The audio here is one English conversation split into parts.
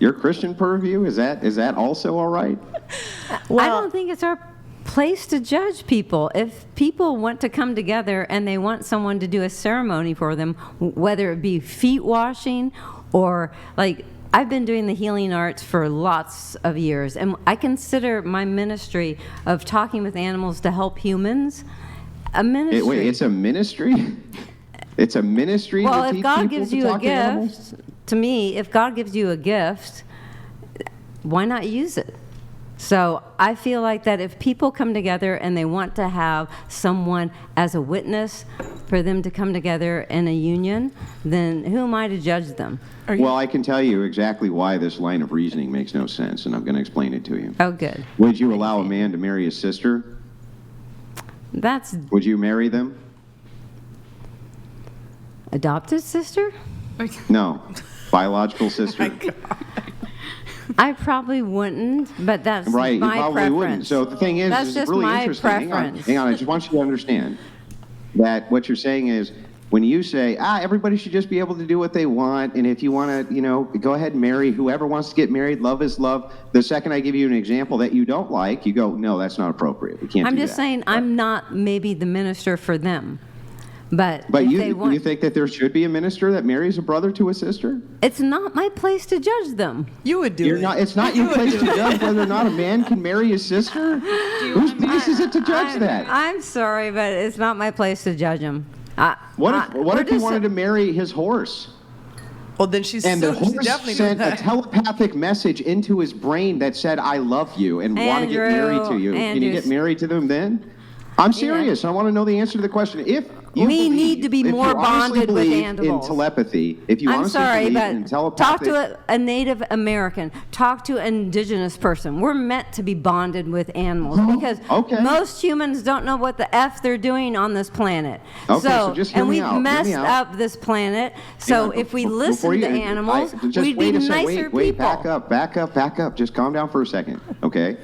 Your Christian purview, is that also all right? I don't think it's our place to judge people. If people want to come together and they want someone to do a ceremony for them, whether it be feet washing or like I've been doing the healing arts for lots of years, and I consider my ministry of talking with animals to help humans a ministry. Wait, it's a ministry? It's a ministry well, to if teach God people gives to you a talk to animals? gift, to me, if God gives you a gift, why not use it? So I feel like that if people come together and they want to have someone as a witness for them to come together in a union, then who am I to judge them? Well, I can tell you exactly why this line of reasoning makes no sense, and I'm going to explain it to you. Oh, good. Would you allow a man to marry his sister? Would you marry them? Adopted sister? No. Biological sister. I probably wouldn't, but that's right, my you probably preference. wouldn't. So the thing is, that's it's just really my interesting. preference. Hang on, I just want you to understand that what you're saying is when you say, everybody should just be able to do what they want, and if you want to, go ahead and marry whoever wants to get married, love is love. The second I give you an example that you don't like, you go, no, that's not appropriate. We can't do that. I'm just saying I'm not maybe the minister for them. But you think that there should be a minister that marries a brother to a sister? It's not my place to judge them. You would do it. It's not your place to judge whether or not a man can marry his sister? Whose place is it to judge that? I'm sorry, but it's not my place to judge them. What if he wanted to marry his horse? Well, then she's and the definitely horse sent a telepathic message into his brain that said, I love you, and want to get married to you. Can you get married to them then? I'm serious. I want to know the answer to the question. We need to be more bonded with animals. In telepathy, if you honestly believe in telepathy, talk to a Native American, talk to an indigenous person. We're meant to be bonded with animals because most humans don't know what the F they're doing on this planet. Okay, so just hear me out. And we've messed up this planet. So if we listen to animals, we'd be nicer people. Wait, back up. Just calm down for a second, okay?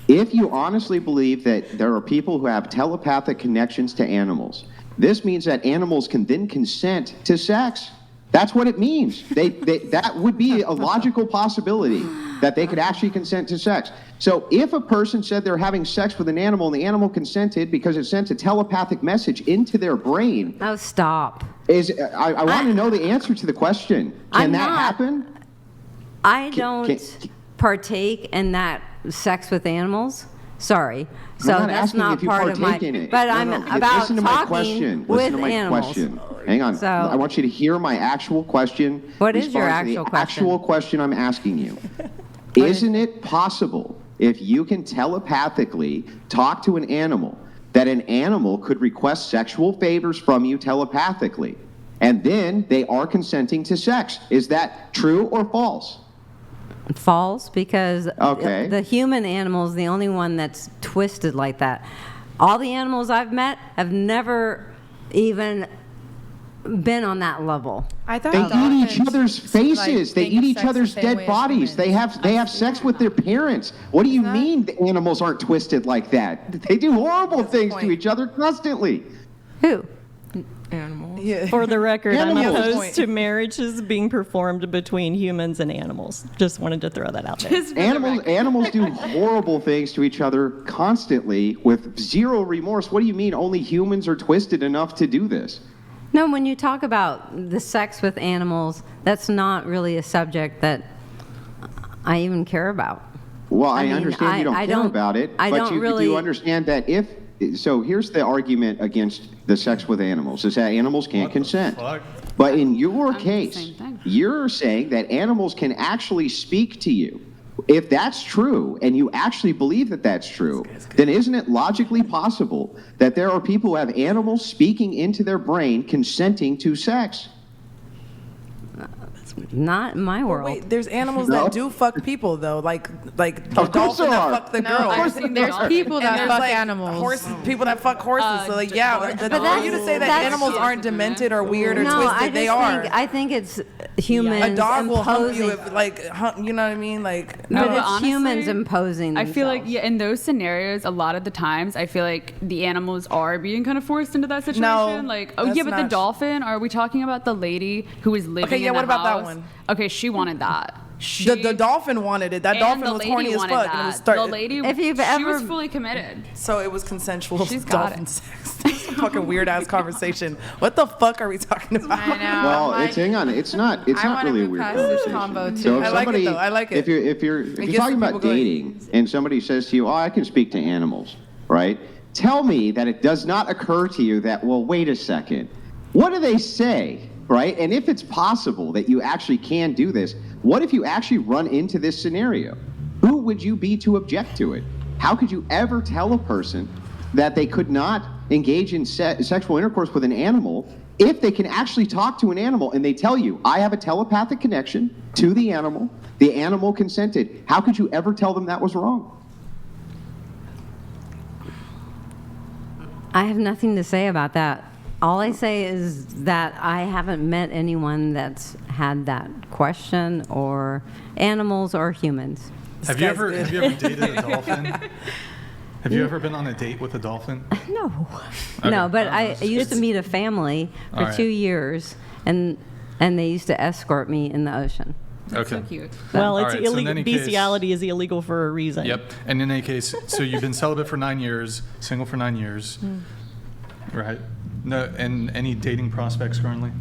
If you honestly believe that there are people who have telepathic connections to animals, this means that animals can then consent to sex. That's what it means. That would be a logical possibility that they could actually consent to sex. So if a person said they're having sex with an animal and the animal consented because it sent a telepathic message into their brain. Oh, stop. I want to know the answer to the question. Can that happen? I don't partake in that sex with animals. Sorry. So that's not part of my. But I'm about talking with animals. Hang on. I want you to hear my actual question. What is your actual question? Actual question I'm asking you. Isn't it possible, if you can telepathically talk to an animal, that an animal could request sexual favors from you telepathically, and then they are consenting to sex? Is that true or false? False, because the human animal is the only one that's twisted like that. All the animals I've met have never even been on that level. I thought they eat each other's faces. They eat each other's dead bodies. They have sex with their parents. What do you mean the animals aren't twisted like that? They do horrible things to each other constantly. Who? Animals. Yeah. For the record, I'm opposed to marriages being performed between humans and animals. Just wanted to throw that out there. Animals do horrible things to each other constantly with zero remorse. What do you mean only humans are twisted enough to do this? No, when you talk about the sex with animals, that's not really a subject that I even care about. Well, I understand you don't care about it, but you do understand that so here's the argument against the sex with animals, is that animals can't consent. But in your case, you're saying that animals can actually speak to you. If that's true, and you actually believe that that's true, then isn't it logically possible that there are people who have animals speaking into their brain consenting to sex? Not in my world. Wait, there's animals that do fuck people though, like the dolphin that fuck the girl. There's people that fuck animals. People that fuck horses. So like, but for you to say that animals aren't demented or weird or twisted, they are. I think it's humans. A dog will hump you if, you know what I mean? Like, no, but it's honestly, humans imposing themselves. I feel like in those scenarios, a lot of the times, I feel like the animals are being kind of forced into that situation. No, but the dolphin. Are we talking about the lady who was living in the house? Okay, yeah, what about that one? Okay, she wanted that. The dolphin wanted it. That dolphin was horny as fuck. And it was the lady, if you've she ever, was fully committed. So it was consensual She's got dolphin it. sex. That's a fucking weird ass conversation. What the fuck are we talking about? I know. Well, I'm hang on. It's not really a weird this conversation. combo too. So if I like it, somebody, though. I like it. If you're gets talking the about people going. dating and somebody says to you, "Oh, I can speak to animals," right? Tell me that it does not occur to you that, well, wait a second. What do they say, right? And if it's possible that you actually can do this, what if you actually run into this scenario? Who would you be to object to it? How could you ever tell a person that they could not engage in sexual intercourse with an animal if they can actually talk to an animal and they tell you, I have a telepathic connection to the animal consented? How could you ever tell them that was wrong? I have nothing to say about that. All I say is that I haven't met anyone that's had that question, or animals or humans. Have you ever dated a dolphin? Have you ever been on a date with a dolphin? No. Okay. No, but I used to meet a family for All right. 2 years, and they used to escort me in the ocean. Okay. So cute. Well, All it's right, so in illegal. any case- Bestiality is illegal for a reason. Yep. And in any case, so you've been celibate for 9 years, single for 9 years, right? No, and any dating prospects currently?